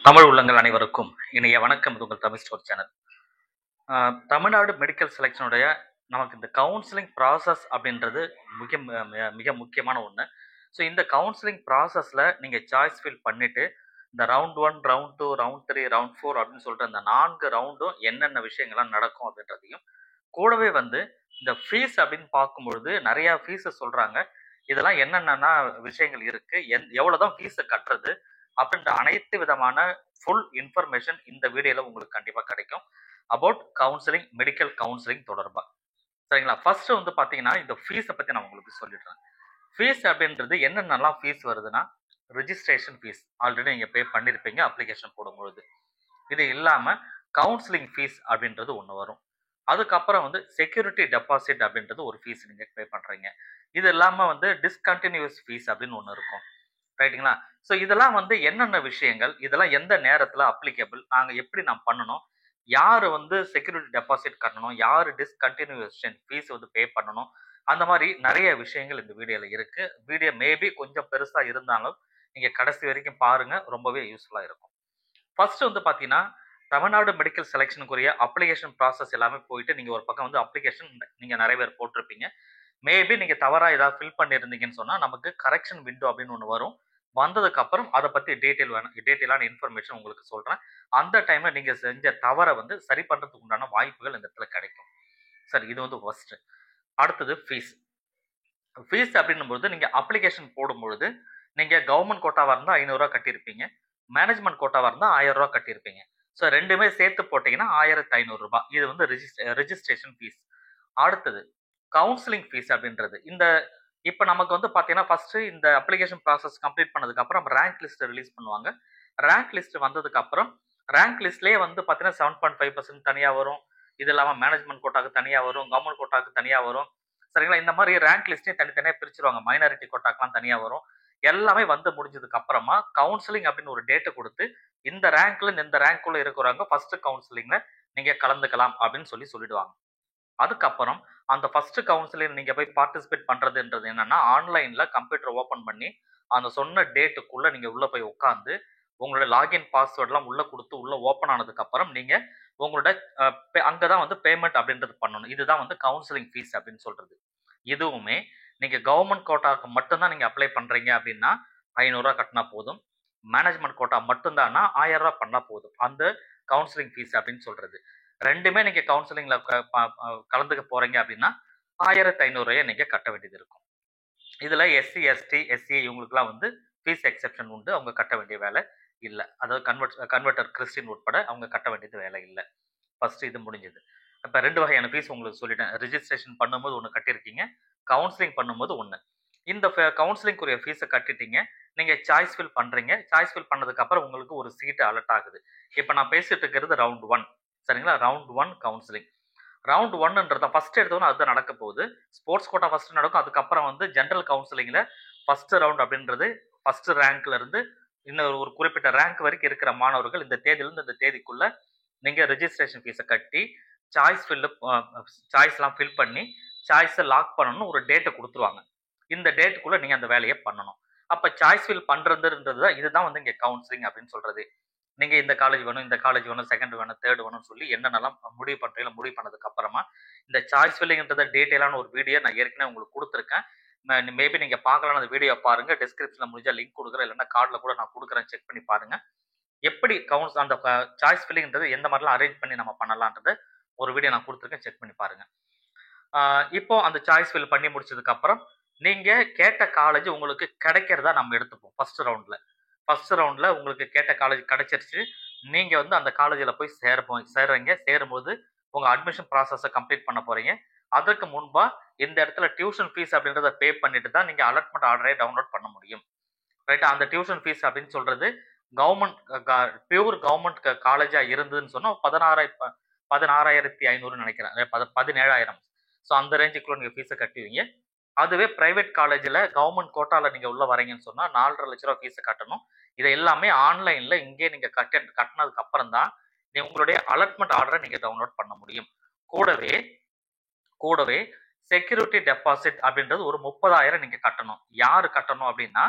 தமிழ் உள்ளங்கள் அனைவருக்கும் இனிய வணக்கம். இது உங்கள் Tamil store channel. Tamil Nadu medical செலெக்ஷனுடைய நமக்கு இந்த கவுன்சிலிங் ப்ராசஸ் அப்படின்றது மிக மிக முக்கியமான ஒன்று. ஸோ இந்த கவுன்சிலிங் ப்ராசஸில் நீங்கள் சாய்ஸ் ஃபில் பண்ணிவிட்டு இந்த ரவுண்ட் 1, ரவுண்ட் 2, ரவுண்ட் 3, ரவுண்ட் 4 அப்படின்னு சொல்லிட்டு அந்த 4 ரவுண்டும் என்னென்ன விஷயங்கள்லாம் நடக்கும் அப்படின்றதையும் கூடவே வந்து இந்த ஃபீஸ் அப்படின்னு பார்க்கும்பொழுது நிறையா ஃபீஸை சொல்கிறாங்க. இதெல்லாம் என்னென்னா விஷயங்கள் இருக்குது, எவ்வளோ தான் ஃபீஸை கட்டுறது அப்படின்ற அனைத்து விதமான ஃபுல் இன்ஃபர்மேஷன் இந்த வீடியோவில் உங்களுக்கு கண்டிப்பாக கிடைக்கும். அபவுட் கவுன்சிலிங், மெடிக்கல் கவுன்சிலிங் தொடர்பாக. சரிங்களா? ஃபர்ஸ்ட் வந்து பார்த்தீங்கன்னா இந்த ஃபீஸை பற்றி நான் உங்களுக்கு சொல்லிடுறேன். ஃபீஸ் அப்படின்றது என்னென்னலாம் ஃபீஸ் வருதுன்னா, ரிஜிஸ்ட்ரேஷன் ஃபீஸ் ஆல்ரெடி நீங்கள் பே பண்ணியிருப்பீங்க அப்ளிகேஷன் போடும்பொழுது. இது இல்லாமல் கவுன்சிலிங் ஃபீஸ் அப்படின்றது ஒன்று வரும். அதுக்கப்புறம் வந்து செக்யூரிட்டி டெபாசிட் அப்படின்றது ஒரு ஃபீஸ் நீங்கள் பே பண்ணுறீங்க. இது இல்லாமல் வந்து டிஸ்கண்டினியூஸ் ஃபீஸ் அப்படின்னு ஒன்று இருக்கும். ரைட்டுங்களா? ஸோ இதெல்லாம் வந்து என்னென்ன விஷயங்கள், இதெல்லாம் எந்த நேரத்தில் அப்ளிகபிள், நாங்கள் எப்படி நான் பண்ணணும், யார் வந்து செக்யூரிட்டி டெபாசிட் கட்டணும், யார் டிஸ்கண்டினியூஷன் ஃபீஸ் வந்து பே பண்ணணும், அந்த மாதிரி நிறைய விஷயங்கள் இந்த வீடியோவில் இருக்குது. வீடியோ மேபி கொஞ்சம் பெருசாக இருந்தாலும் நீங்கள் கடைசி வரைக்கும் பாருங்கள், ரொம்பவே யூஸ்ஃபுல்லாக இருக்கும். ஃபர்ஸ்ட் வந்து பார்த்தீங்கன்னா தமிழ்நாடு மெடிக்கல் செலெக்ஷனுக்குரிய அப்ளிகேஷன் ப்ராசஸ் எல்லாமே போயிட்டு நீங்கள் ஒரு பக்கம் வந்து அப்ளிகேஷன் நீங்கள் நிறைய பேர் போட்டிருப்பீங்க. மேபி நீங்கள் தவறாக ஏதாவது ஃபில் பண்ணியிருந்தீங்கன்னு சொன்னால் நமக்கு கரெக்ஷன் விண்டோ அப்படின்னு ஒன்று வரும். வந்ததுக்கப்புறம் அதை பற்றி டீட்டெயிலான இன்ஃபர்மேஷன் உங்களுக்கு சொல்கிறேன். அந்த டைமில் நீங்கள் செஞ்ச தவறை வந்து சரி பண்ணுறதுக்கு உண்டான வாய்ப்புகள் இந்த இடத்துல கிடைக்கும். சரி, இது வந்து ஃபர்ஸ்ட்டு. அடுத்தது ஃபீஸ். ஃபீஸ் அப்படின்னும்போது நீங்கள் அப்ளிகேஷன் போடும்பொழுது நீங்கள் கவர்மெண்ட் கோட்டாவாக இருந்தால் 500 கட்டியிருப்பீங்க, மேனேஜ்மெண்ட் கோட்டாவாக இருந்தால் 1000 கட்டியிருப்பீங்க. ஸோ ரெண்டுமே சேர்த்து போட்டிங்கன்னா 1500 இது வந்து ரிஜிஸ்ட்ரேஷன் ஃபீஸ். அடுத்தது கவுன்சிலிங் ஃபீஸ் அப்படின்றது இப்போ நமக்கு வந்து பார்த்தீங்கன்னா ஃபர்ஸ்ட் இந்த அப்ளிகேஷன் ப்ராசஸ் கம்ப்ளீட் பண்ணதுக்கப்புறம் ரேங்க் லிஸ்ட் ரிலீஸ் பண்ணுவாங்க. ரேங்க் லிஸ்ட் வந்ததுக்கப்புறம் ரேங்க் லிஸ்ட்லேயே வந்து பார்த்தீங்கன்னா 7.5% தனியாக வரும். இது இல்லாமல் மேனேஜ்மெண்ட் கோட்டாக்கு தனியாக வரும், கவர்மெண்ட் கோட்டாக்கு தனியாக வரும். சரிங்களா? இந்த மாதிரி ரேங்க் லிஸ்ட்டே தனித்தனியாக பிரிச்சுருவாங்க. மைனாரிட்டி கோட்டாக்கெலாம் தனியாக வரும். எல்லாமே வந்து முடிஞ்சதுக்கு அப்புறமா கவுன்சிலிங் அப்படின்னு ஒரு டேட்டை கொடுத்து இந்த ரேங்க்ல இந்த ரேங்க்குள்ள இருக்கிறவங்க ஃபர்ஸ்ட் கவுன்சிலிங்ல நீங்க கலந்துக்கலாம் அப்படின்னு சொல்லிடுவாங்க. அதுக்கப்புறம் அந்த ஃபர்ஸ்ட் கவுன்சிலிங் நீங்க போய் பார்ட்டிசிபேட் பண்றதுன்றது என்னன்னா, ஆன்லைன்ல கம்ப்யூட்டர் ஓபன் பண்ணி அந்த சொன்ன டேட்டுக்குள்ள நீங்க உள்ள போய் உட்காந்து உங்களோட லாகின் பாஸ்வேர்ட் எல்லாம் உள்ள கொடுத்து உள்ள ஓப்பன் ஆனதுக்கு அப்புறம் நீங்க உங்களோட அங்கதான் வந்து பேமெண்ட் அப்படின்றது பண்ணணும். இதுதான் வந்து கவுன்சிலிங் ஃபீஸ் அப்படின்னு சொல்றது. இதுவுமே நீங்க கவர்மெண்ட் கோட்டாக்கு மட்டும்தான் நீங்க அப்ளை பண்றீங்க அப்படின்னா 500 கட்டினா போதும். மேனேஜ்மெண்ட் கோட்டா மட்டும்தான்னா 1000 பண்ணா போதும். அந்த கவுன்சிலிங் ஃபீஸ் அப்படின்னு சொல்றது. ரெண்டுமே நீங்க கவுன்சிலிங்ல கலந்துக்க போறீங்க அப்படின்னா 1500 நீங்க கட்ட வேண்டியது இருக்கும். இதுல எஸ்சி, எஸ்டி, எஸ்சி இவங்களுக்குலாம் வந்து ஃபீஸ் எக்ஸெப்ஷன் உண்டு. அவங்க கட்ட வேண்டிய வேலை இல்லை. அதாவது கன்வெர்டர் கிறிஸ்டின் உட்பட அவங்க கட்ட வேண்டியது வேலை இல்லை. ஃபர்ஸ்ட் இது முடிஞ்சது. இப்போ 2 வகையான ஃபீஸ் உங்களுக்கு சொல்லிட்டேன். ரிஜிஸ்ட்ரேஷன் பண்ணும்போது ஒன்று கட்டியிருக்கீங்க, கவுன்சிலிங் பண்ணும்போது ஒன்று. இந்த கவுன்சிலிங்குரிய ஃபீஸை கட்டிட்டீங்க, நீங்கள் சாய்ஸ் ஃபில் பண்ணுறீங்க. சாய்ஸ் ஃபில் பண்ணதுக்கப்புறம் உங்களுக்கு ஒரு சீட்டு அலர்ட் ஆகுது. இப்போ நான் பேசிட்டு இருக்கிறது ரவுண்ட் 1. சரிங்களா? Round 1 counselling. ரவுண்ட் 1ன்றத ஃபர்ஸ்ட் எடுத்தோன்னா அதுதான் நடக்க போகுது. ஸ்போர்ட்ஸ் கோட்டா ஃபர்ஸ்ட் நடக்கும். அதுக்கப்புறம் வந்து ஜென்ரல் கவுன்சிலிங்கில் ஃபர்ஸ்ட் ரவுண்ட் அப்படின்றது ஃபர்ஸ்ட் ரேங்க்ல இருந்து இன்னும் ஒரு குறிப்பிட்ட ரேங்க் வரைக்கும் இருக்கிற மாணவர்கள் இந்த தேதியிலிருந்து இந்த தேதிக்குள்ள நீங்கள் ரெஜிஸ்ட்ரேஷன் ஃபீஸை கட்டி சாய்ஸ்லாம் ஃபில் பண்ணி சாய்ஸை லாக் பண்ணணும்னு ஒரு டேட்டை கொடுத்துருவாங்க. இந்த டேட்டுக்குள்ள நீங்கள் அந்த வேலையை பண்ணணும். அப்போ சாய்ஸ் ஃபில் பண்ணுறதுன்றது தான் இதுதான் வந்து இங்கே கவுன்சிலிங் அப்படின்னு சொல்கிறது. நீங்கள் இந்த காலேஜ் வேணும், இந்த காலேஜ் வேணும், செகண்ட் வேணும், தேர்ட் வேணும்னு சொல்லி என்னென்னலாம் முடிவு பண்ணுறீங்களோ முடிவு பண்ணதுக்கு அப்புறமா இந்த சாய்ஸ் ஃபில்லிங்கிறத டீட்டெயிலான ஒரு வீடியோ நான் ஏற்கனவே உங்களுக்கு கொடுத்துருக்கேன். மேபி நீங்கள் பார்க்கலாம், அந்த வீடியோ பாருங்கள். டிஸ்கிரிப்ஷனில் முடிஞ்சால் லிங்க் கொடுக்குறேன், இல்லைன்னா கார்டில் கூட நான் கொடுக்குறேன், செக் பண்ணி பாருங்கள். எப்படி அந்த சாய்ஸ் ஃபில்லிங்கிறது எந்த மாதிரிலாம் அரேஞ்ச் பண்ணி நம்ம பண்ணலான்றது ஒரு வீடியோ நான் கொடுத்துருக்கேன், செக் பண்ணி பாருங்கள். இப்போ அந்த சாய்ஸ் ஃபில் பண்ணி முடிச்சதுக்கு அப்புறம் நீங்க கேட்ட காலேஜ் உங்களுக்கு கிடைக்கிறதா நம்ம எடுத்துப்போம். ஃபர்ஸ்ட் ரவுண்ட்ல உங்களுக்கு கேட்ட காலேஜ் கிடைச்சிருச்சு. நீங்க வந்து அந்த காலேஜில் போய் சேர்றீங்க. சேரும்போது உங்க அட்மிஷன் ப்ராசஸை கம்ப்ளீட் பண்ண போறீங்க. அதற்கு முன்பா இந்த இடத்துல டியூஷன் ஃபீஸ் அப்படின்றத பே பண்ணிட்டு தான் நீங்க அலாட்மெண்ட் ஆர்டரை டவுன்லோட் பண்ண முடியும். ரைட்டா? அந்த டியூஷன் ஃபீஸ் அப்படின்னு சொல்றது பியூர் கவர்மெண்ட் காலேஜா இருந்ததுன்னு சொன்னா 16,500 நினைக்கிறேன், 17,000. ஸோ அந்த ரேஞ்சுக்குள்ள நீங்க ஃபீஸை கட்டுவீங்க. அதுவே பிரைவேட் காலேஜில் கவர்மெண்ட் கோட்டாவில் நீங்கள் உள்ள வரீங்கன்னு சொன்னால் 4,50,000 ரூபா ஃபீஸை கட்டணும். இதை எல்லாமே ஆன்லைனில் இங்கே நீங்கள் கட்டினதுக்கு அப்புறம் தான் உங்களுடைய அலாட்மெண்ட் ஆர்டரை நீங்கள் டவுன்லோட் பண்ண முடியும். கூடவே செக்யூரிட்டி டெபாசிட் அப்படின்றது ஒரு 30,000 நீங்கள் கட்டணும். யார் கட்டணும் அப்படின்னா,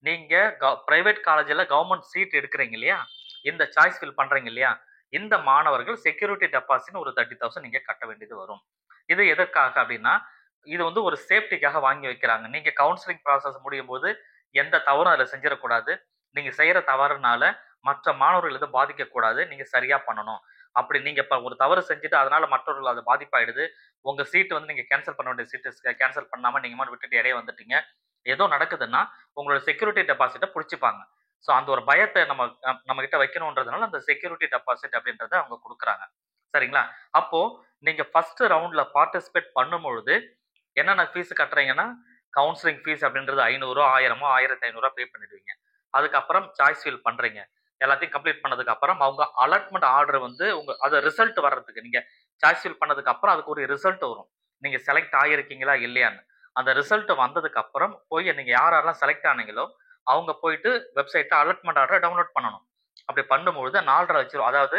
நீங்கள் பிரைவேட் காலேஜில் கவர்மெண்ட் சீட் எடுக்கிறீங்க இல்லையா, இந்த சாய்ஸ் ஃபில் பண்றீங்க இல்லையா, இந்த மாணவர்கள் செக்யூரிட்டி டெபாசிட் ஒரு 30,000 நீங்க கட்ட வேண்டியது வரும். இது எதற்காக அப்படின்னா, இது வந்து ஒரு சேஃப்டிக்காக வாங்கி வைக்கிறாங்க. நீங்க கவுன்சிலிங் ப்ராசஸ் முடியும்போது எந்த தவறும் அதுல செஞ்சிடக்கூடாது. நீங்க செய்யற தவறுனால மற்ற மாணவர்கள் எதுவும் பாதிக்கக்கூடாது. நீங்க சரியா பண்ணணும். அப்படி நீங்க இப்ப ஒரு தவறு செஞ்சுட்டு அதனால மற்றவர்கள் அது பாதிப்பாயிடுது. உங்க சீட் வந்து நீங்க கேன்சல் பண்ண வேண்டிய சீட்டு கேன்சல் பண்ணாம நீங்க பாட்டுக்கு விட்டுட்டு இடையே வந்துட்டீங்க. ஏதோ நடக்குதுன்னா, உங்களோட செக்யூரிட்டி டெபாசிட்ட புடிச்சுப்பாங்க. ஸோ அந்த ஒரு பயத்த நம்ம கிட்ட வைக்கணுன்றதுனால அந்த செக்யூரிட்டி டெபாசிட் அப்படின்றத அவங்க குடுக்குறாங்க. சரிங்களா? அப்போ நீங்க ஃபர்ஸ்ட் ரவுண்ட்ல பார்ட்டிசிபேட் பண்ணும்பொழுது என்னென்ன ஃபீஸ் கட்டுறீங்கன்னா, கவுன்சிலிங் ஃபீஸ் அப்படின்றது 500 1000 1500 பே பண்ணிடுவீங்க. அதுக்கப்புறம் சாய்ஸ் ஃபில் பண்றீங்க. எல்லாத்தையும் கம்ப்ளீட் பண்ணதுக்கு அப்புறம் அவங்க அலாட்மெண்ட் ஆர்டர் வந்து அது ரிசல்ட் வர்றதுக்கு நீங்க சாய்ஸ் ஃபில் பண்ணதுக்கு அப்புறம் அதுக்கு ஒரு ரிசல்ட் வரும். நீங்க செலக்ட் ஆகியிருக்கீங்களா இல்லையான்னு. அந்த ரிசல்ட் வந்ததுக்கு அப்புறம் போய் நீங்க யார் யாரெல்லாம் செலக்ட் ஆனீங்களோ அவங்க போயிட்டு வெப்சைட்ல அலாட்மெண்ட் ஆர்டர் டவுன்லோட் பண்ணணும். அப்படி பண்ணும்பொழுது 4,5 லட்சம் அதாவது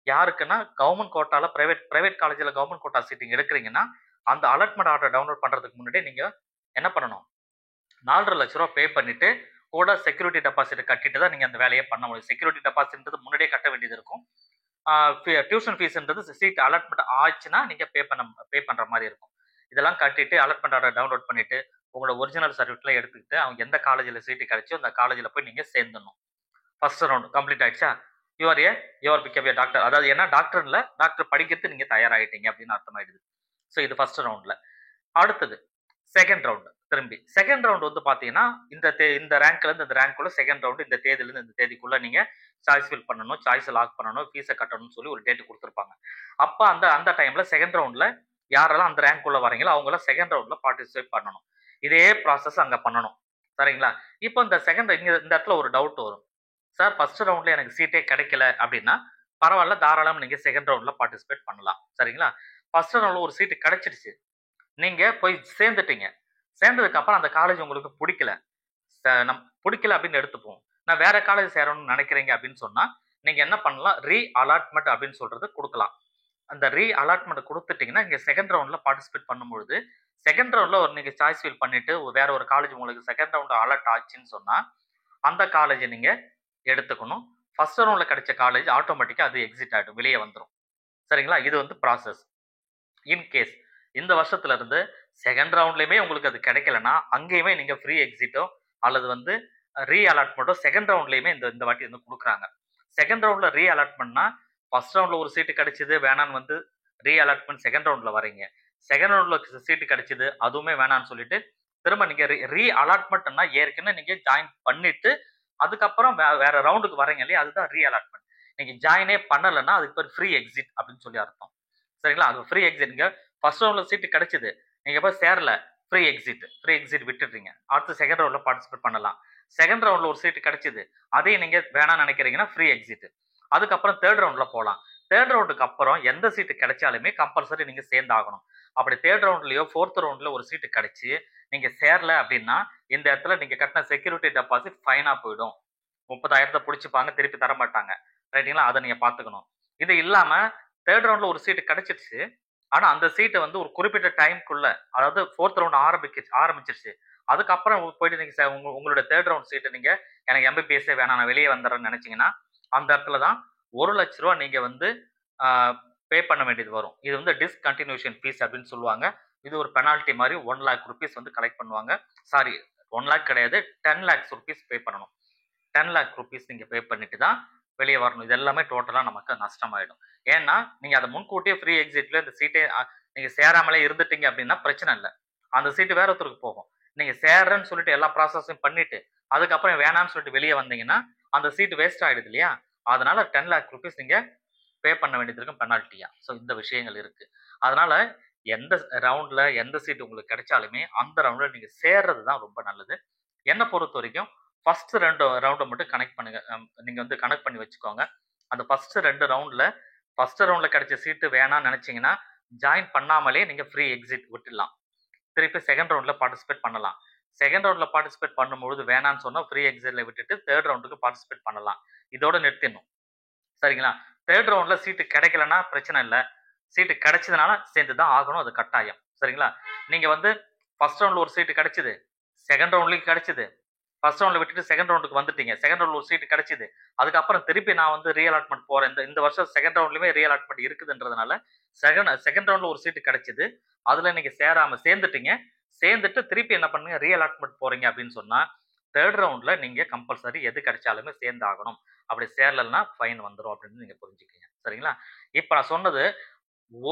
யாருக்குன்னா கவர்மெண்ட் கோட்டால பிரைவேட் காலேஜ்ல கவர்மெண்ட் கோட்டா சீட் நீங்க எடுக்கிறீங்கன்னா அந்த அலாட்மெண்ட் ஆர்டர் டவுன்லோட் பண்றதுக்கு முன்னாடி நீங்க என்ன பண்ணணும், 4,5 லட்ச ரூபா பே பண்ணிட்டு கூட செக்யூரிட்டி டெபாசிட் கட்டிட்டு தான் நீங்க அந்த வேலையை பண்ண முடியும். செக்யூரிட்டி டெபாசிட்ன்றது முன்னாடியே கட்ட வேண்டியது இருக்கும். டியூஷன் ஃபீஸ்ன்றது சீட் அலாட்மெண்ட் ஆச்சுன்னா நீங்க பே பண்ற மாதிரி இருக்கும். இதெல்லாம் கட்டிட்டு அலாட்மெண்ட் ஆர்டர் டவுன்லோட் பண்ணிட்டு உங்களோட ஒரிஜினல் சர்டிஃபிகேட்லாம் எடுத்துக்கிட்டு அவங்க எந்த காலேஜில் சீட்டு கிடைச்சோ அந்த காலேஜில் போய் நீங்க சேர்ந்துடணும். ஃபர்ஸ்ட் ரவுண்ட் கம்ப்ளீட் ஆயிடுச்சா, யூஆர் பிகம் ஏ டாக்டர். அதாவது என்ன டாக்டர்ல டாக்டர் படிக்கிறது நீங்க தயாராகிட்டீங்க அப்படின்னு அர்த்தமாயிடுது. ஸோ இது ஃபர்ஸ்ட் ரவுண்ட்ல. அடுத்தது செகண்ட் ரவுண்ட். திரும்பி செகண்ட் ரவுண்ட் வந்து பாத்தீங்கன்னா இந்த ரேங்க்ல இருந்து இந்த ரேங்க்குள்ள செகண்ட் ரவுண்ட் இந்த தேதியில இருந்து இந்த தேதிக்குள்ள நீங்க சாய்ஸ் ஃபில் பண்ணணும், சாய்ஸ் லாக் பண்ணணும், ஃபீஸை கட்டணும்னு சொல்லி ஒரு டேட் கொடுத்துருப்பாங்க. அப்ப அந்த அந்த டைம்ல செகண்ட் ரவுண்ட்ல யாரெல்லாம் அந்த ரேங்க் உள்ள வரீங்களோ அவங்களாம் செகண்ட் ரவுண்ட்ல பார்ட்டிசிபேட் பண்ணணும். இதே ப்ராசஸ் அங்க பண்ணணும். சரிங்களா? இப்போ இந்த செகண்ட் இந்த இடத்துல ஒரு டவுட் வரும். சார் ஃபர்ஸ்ட் ரவுண்ட்ல எனக்கு சீட்டே கிடைக்கல அப்படின்னா பரவாயில்ல, தாராளமா நீங்க செகண்ட் ரவுண்ட்ல பார்ட்டிசிபேட் பண்ணலாம். சரிங்களா? ஃபர்ஸ்ட் ரவுண்ட்ல ஒரு சீட்டு கிடைச்சிடுச்சு, நீங்க போய் சேர்ந்துட்டீங்க. சேர்ந்ததுக்கு அப்புறம் அந்த காலேஜ் உங்களுக்கு பிடிக்கல, பிடிக்கல அப்படின்னு எடுத்துப்போம். நான் வேற காலேஜ் சேரணும்னு நினைக்கிறீங்க அப்படின்னு சொன்னா நீங்க என்ன பண்ணலாம், ரீ அலாட்மெண்ட் அப்படின்னு சொல்றது கொடுக்கலாம். அந்த ரீ அலாட்மெண்ட் கொடுத்துட்டீங்கன்னா நீங்க செகண்ட் ரவுண்ட்ல பார்ட்டிசிபேட் பண்ணும்பொழுது செகண்ட் ரவுண்ட்ல ஒரு நீங்க சாய்ஸ் ஃபில் பண்ணிட்டு வேற ஒரு காலேஜ் உங்களுக்கு செகண்ட் ரவுண்ட் அலாட் ஆச்சுன்னு சொன்னா அந்த காலேஜ் நீங்க எடுத்துக்கணும். ஃபர்ஸ்ட் ரவுண்ட்ல கிடைச்ச காலேஜ் ஆட்டோமேட்டிக்கா அது எக்ஸிட் ஆகிடும், வெளியே வந்துடும். சரிங்களா? இது வந்து ப்ராசஸ். இன்கேஸ் இந்த வருஷத்துல இருந்து செகண்ட் ரவுண்ட்லயுமே உங்களுக்கு அது கிடைக்கலன்னா அங்கேயுமே நீங்க ஃப்ரீ எக்ஸிட்டோ அல்லது வந்து ரீ அலாட்மெண்ட்டோ செகண்ட் ரவுண்ட்லயுமே இந்த வாட்டி வந்து கொடுக்குறாங்க. செகண்ட் ரவுண்ட்ல ரீ அலாட்மெண்ட்னா ஃபர்ஸ்ட் ரவுண்ட்ல ஒரு சீட்டு கிடைச்சது வேணான்னு வந்து ரீ அலாட்மெண்ட் செகண்ட் ரவுண்ட்ல வரீங்க. செகண்ட் ரவுண்ட்ல சீட்டு கிடைச்சது அதுவுமே வேணான்னு சொல்லிட்டு திரும்ப நீங்க ரீ அலாட்மெண்ட்னா ஏற்கனவே நீங்க ஜாயின் பண்ணிட்டு அதுக்கப்புறம் வேற ரவுண்டுக்கு வரீங்க இல்லையா, அதுதான் ரீ அலாட்மெண்ட். நீங்க ஜாயினே பண்ணலைன்னா அதுக்கு பேர் ஃப்ரீ எக்ஸிட் அப்படின்னு சொல்லி அர்த்தம். சரிங்களா? அது ஃப்ரீ எக்ஸிட். நீங்க ஃபர்ஸ்ட் ரவுண்ட்ல சீட்டு கிடைச்சது, நீங்க போய் சேரல, ஃப்ரீ எக்ஸிட் விட்டுடுறீங்க. அடுத்து செகண்ட் ரவுண்ட்ல பார்ட்டிசிபேட் பண்ணலாம். செகண்ட் ரவுண்ட்ல ஒரு சீட்டு கிடைச்சது, அதையும் நீங்க வேணாம்னு நினைக்கிறீங்கன்னா ஃப்ரீ எக்ஸிட். அதுக்கப்புறம் தேர்ட் ரவுண்ட்ல போகலாம். தேர்ட் ரவுண்டுக்கு அப்புறம் எந்த சீட்டு கிடைச்சாலுமே கம்பல்சரி நீங்க சேர்ந்தாகணும். அப்படி தேர்ட் ரவுண்ட்லயோ ஃபோர்த் ரவுண்ட்ல ஒரு சீட்டு கிடைச்சு நீங்க சேரல அப்படின்னா இந்த இடத்துல நீங்க கட்டின செக்யூரிட்டி டெபாசிட் ஃபைனா போயிடும். 30,000 பிடிச்சிப்பாங்க, திருப்பி தர மாட்டாங்க. ரைட்டுங்களா? அதை நீங்க பாத்துக்கணும். இது இல்லாம தேர்ட் ரவுண்ட்ல ஒரு சீட்டு கிடைச்சிருச்சு, ஆனா அந்த சீட்டை வந்து ஒரு குறிப்பிட்ட டைம்க்குள்ள, அதாவது ஃபோர்த் ரவுண்ட் ஆரம்பிச்சிருச்சு, அதுக்கப்புறம் போயிட்டு நீங்க உங்களோட தேர்ட் ரவுண்ட் சீட்டு நீங்க எனக்கு எம்பிபிஎஸ்ஸே வேணாம் நான் வெளியே வந்துடுறேன்னு நினைச்சீங்கன்னா அந்த இடத்துல தான் 1 லட்ச ரூபா நீங்க வந்து பே பண்ண வேண்டியது வரும். இது வந்து டிஸ்கண்டினியூஷன் ஃபீஸ் அப்படின்னு சொல்லுவாங்க. இது ஒரு பெனால்ட்டி மாதிரி 1 லேக் ருபீஸ் வந்து கலெக்ட் பண்ணுவாங்க. சாரி, 1 லேக் கிடையாது, 10 லேக்ஸ் ருபீஸ் பே பண்ணணும். 10 லேக் ருபீஸ் நீங்க பே பண்ணிட்டு தான் வெளியே வரணும். இது எல்லாமே டோட்டலா நமக்கு நஷ்டமாயிடும். ஏன்னா நீங்க அதை முன்கூட்டியே ஃப்ரீ எக்ஸிட்ல இந்த சீட்டே நீங்க சேராமலே இருந்துட்டீங்க அப்படின்னா பிரச்சனை இல்லை, அந்த சீட்டு வேற ஒருத்தருக்கு போகும். நீங்க சேர்றேன்னு சொல்லிட்டு எல்லா ப்ராசஸையும் பண்ணிட்டு அதுக்கப்புறம் வேணாம்னு சொல்லிட்டு வெளியே வந்தீங்கன்னா அந்த சீட்டு வேஸ்ட் ஆயிடுது இல்லையா? அதனால 10 லேக் ருபீஸ் நீங்க பே பண்ண வேண்டியது இருக்கும் பெனால்ட்டியா. ஸோ இந்த விஷயங்கள் இருக்கு. அதனால எந்த ரவுண்ட்ல எந்த சீட் உங்களுக்கு கிடைச்சாலுமே அந்த ரவுண்ட்ல நீங்க சேர்றது தான் ரொம்ப நல்லது. என்னை பொறுத்த வரைக்கும் ஃபர்ஸ்ட் 2 ரவுண்டை மட்டும் கனெக்ட் பண்ணுங்க. நீங்க வந்து கனெக்ட் பண்ணி வச்சுக்கோங்க. அந்த ஃபர்ஸ்ட் 2 ரவுண்ட்ல ஃபர்ஸ்ட் ரவுண்ட்ல கிடைச்ச சீட்டு வேணாம்னு நினைச்சீங்கன்னா ஜாயின் பண்ணாமலே நீங்க ஃப்ரீ எக்ஸிட் விட்டுடலாம். திருப்பி செகண்ட் ரவுண்ட்ல பார்ட்டிசிபேட் பண்ணலாம். செகண்ட் ரவுண்ட்ல பார்ட்டிசிபேட் பண்ணும்போது வேணாம்னு சொன்னா ஃப்ரீ எக்ஸிட்ல விட்டுட்டு தேர்ட் ரவுண்டுக்கு பார்ட்டிசிபேட் பண்ணலாம். இதோட நிறுத்திடணும். சரிங்களா? தேர்ட் ரவுண்ட்ல சீட்டு கிடைக்கலன்னா பிரச்சனை இல்லை, சீட்டு கிடைச்சதுனால சேர்ந்து தான் ஆகணும், அது கட்டாயம். சரிங்களா? நீங்க வந்து ஃபர்ஸ்ட் ரவுண்ட்ல ஒரு சீட்டு கிடைச்சது, செகண்ட் ரவுண்ட்லயும் கிடைச்சது, ஃபர்ஸ்ட் ரவுண்ட்ல விட்டுட்டு செகண்ட் ரவுண்டுக்கு வந்துட்டீங்க. செகண்ட் ரவுண்ட்ல ஒரு சீட் கிடைச்சது. அதுக்கப்புறம் திருப்பி நான் வந்து ரீஅலாட்மெண்ட் போறேன். இந்த வருஷம் செகண்ட் ரவுண்ட்லயுமே ரீஅலாட்மெண்ட் இருக்குதுன்றதுனால செகண்ட் ரவுண்ட்ல ஒரு சீட் கிடைச்சது. அதுல நீங்க சேர்ந்துட்டீங்க. சேர்ந்துட்டு திருப்பி என்ன பண்ணுங்க ரீஅலாட்மெண்ட் போறீங்க அப்படின்னு சொன்னா, தேர்ட் ரவுண்ட்ல நீங்க கம்பல்சரி எது கிடைச்சாலுமே சேர்ந்தாகணும். அப்படி சேரலன்னா ஃபைன் வந்துரும் அப்படின்னு நீங்க புரிஞ்சுக்கங்க. சரிங்களா? இப்ப நான் சொன்னது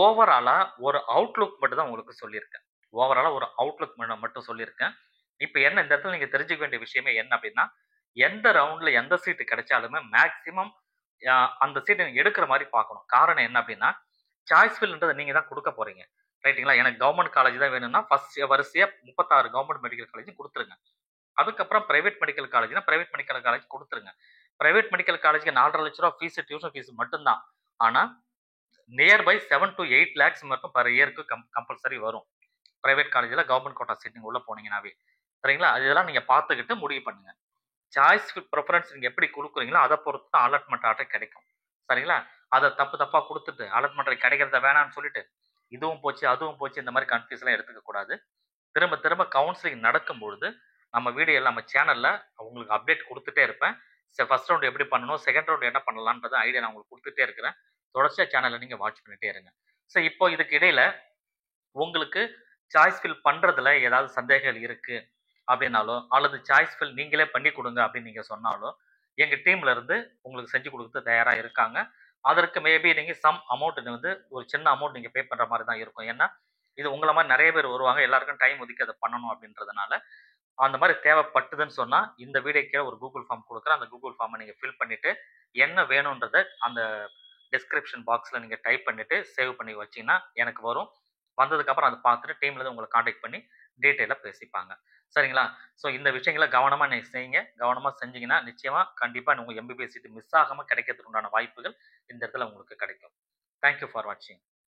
ஓவராலா ஒரு அவுட்லுக் மட்டும் தான் உங்களுக்கு சொல்லியிருக்கேன். ஓவராலா ஒரு அவுட்லுக் மட்டும் சொல்லியிருக்கேன். இப்ப என்ன இந்த இடத்துல நீங்க தெரிஞ்சுக்க வேண்டிய விஷயமே என்ன அப்படின்னா, எந்த ரவுண்ட்ல எந்த சீட் கிடைச்சாலுமே மேக்ஸிமம் அந்த சீட்ட நீங்க எடுக்கிற மாரி பார்க்கணும். காரணம் என்ன அப்படின்னா, சாய்ஸ் ஃபில்ன்றத நீங்க தான் குடுக்க போறீங்க. ரைட்டுங்களா? எனக்கு கவர்ன்மென்ட் காலேஜ் தான் வேணும்னா, ஃபர்ஸ்ட் வரிசையா 36 கவர்ன்மென்ட் மெடிக்கல் காலேஜ் குடுத்துருங்க. அதுக்கப்புறம் பிரைவேட் மெடிக்கல் காலேஜ்னா, பிரைவேட் மெடிக்கல் காலேஜ் குடுத்துருங்க. பிரைவேட் மெடிக்கல் காலேஜ்க்கு ரூ. 4,50,000 ஃபீஸ் டியூஷன் ஃபீஸ் மட்டும் தான். ஆனா, நியர் பை 7 டூ 8 லேக்ஸ் மட்டும் பெர் இயர்க்கு கம்பல்சரி வரும். பிரைவேட் காலேஜ்ல கவர்ன்மென்ட் கோட்டா சீட் நீங்க உள்ள போனீங்கன்னாவே. சரிங்களா? இதெல்லாம் நீங்க பார்த்துக்கிட்டு முடிவு பண்ணுங்க. சாய்ஸ் பிரெஃபரன்ஸ் நீங்க எப்படி குடுக்குறீங்களோ, அத பொறுத்து தான் அலாட்மெண்ட் ஆர்டர் கிடைக்கும். சரிங்களா? அத தப்பா குடுத்துட்டு, அலாட்மெண்ட் கிடைக்கிறத வேணான்னு சொல்லிட்டு, இதுவும் போச்சு, அதுவும் போச்சு இந்த மாரி கன்ஃப்யூஸ்லாம் எடுத்துக்க கூடாது. திரும்ப திரும்ப கவுன்சிலிங் நடக்கும்பொழுது, நம்ம வீடியோல நம்ம சேனல்ல உங்களுக்கு அப்டேட் குடுத்துட்டே இருப்பேன். ஃபர்ஸ்ட் ரவுண்ட் எப்படி பண்ணணும், செகண்ட் ரவுண்ட் என்ன பண்ணலாம்ன்றத ஐடியா நான் உங்களுக்கு குடுத்துட்டே இருக்கிறேன். தொடர்ச்சியா சேனல்ல நீங்க வாட்ச் பண்ணிட்டே இருங்க. இப்போ இதுக்கு இடையில உங்களுக்கு சாய்ஸ் ஃபில் பண்றதுல ஏதாவது சந்தேகங்கள் இருக்கு அப்படின்னாலோ, அல்லது சாய்ஸ் ஃபில் நீங்களே பண்ணி குடுங்க அப்படின்னு நீங்க சொன்னாலோ, எங்க டீம்ல இருந்து உங்களுக்கு செஞ்சு குடுக்க தயாரா இருக்காங்க. அதற்கு மேபி நீங்க சம் அமௌண்ட் வந்து ஒரு சின்ன அமௌண்ட் நீங்க பே பண்ற மாரி தான் இருக்கும். ஏன்னா, இது உங்கள மாரி நெறைய பேர் வருவாங்க. எல்லாருக்கும் டைம் ஒதுக்கி அத பண்ணணும் அப்படின்றதுனால, அந்த மாரி தேவைப்பட்டுதுன்னு சொன்னா, இந்த வீடியோக்கு கீழ ஒரு கூகுள் ஃபார்ம் குடுக்குறேன். அந்த கூகுள் ஃபார்ம நீங்க ஃபில் பண்ணிட்டு, என்ன வேணும்ன்றத அந்த டிஸ்கிரிப்ஷன் பாக்ஸ்ல நீங்க டைப் பண்ணிட்டு, சேவ் பண்ணி வச்சீங்கன்னா, எனக்கு வரும். வந்ததுக்கப்புறம் அத பார்த்துட்டு டீம்ல இருந்து உங்கள கான்டாக்ட் பண்ணி டீட்டெயிலா பேசிப்பாங்க. சரிங்களா? ஸோ இந்த விஷயங்கள கவனமா நீங்க செய்யுங்க. கவனமா செஞ்சீங்கன்னா, நிச்சயமா கண்டிப்பா உங்க எம்பிபிஎஸ் சீட் மிஸ் ஆகாம கிடைக்கிறதுக்கு உண்டான வாய்ப்புகள் இந்த இடத்துல உங்களுக்கு கிடைக்கும். தேங்க் யூ ஃபார் வாட்சிங்.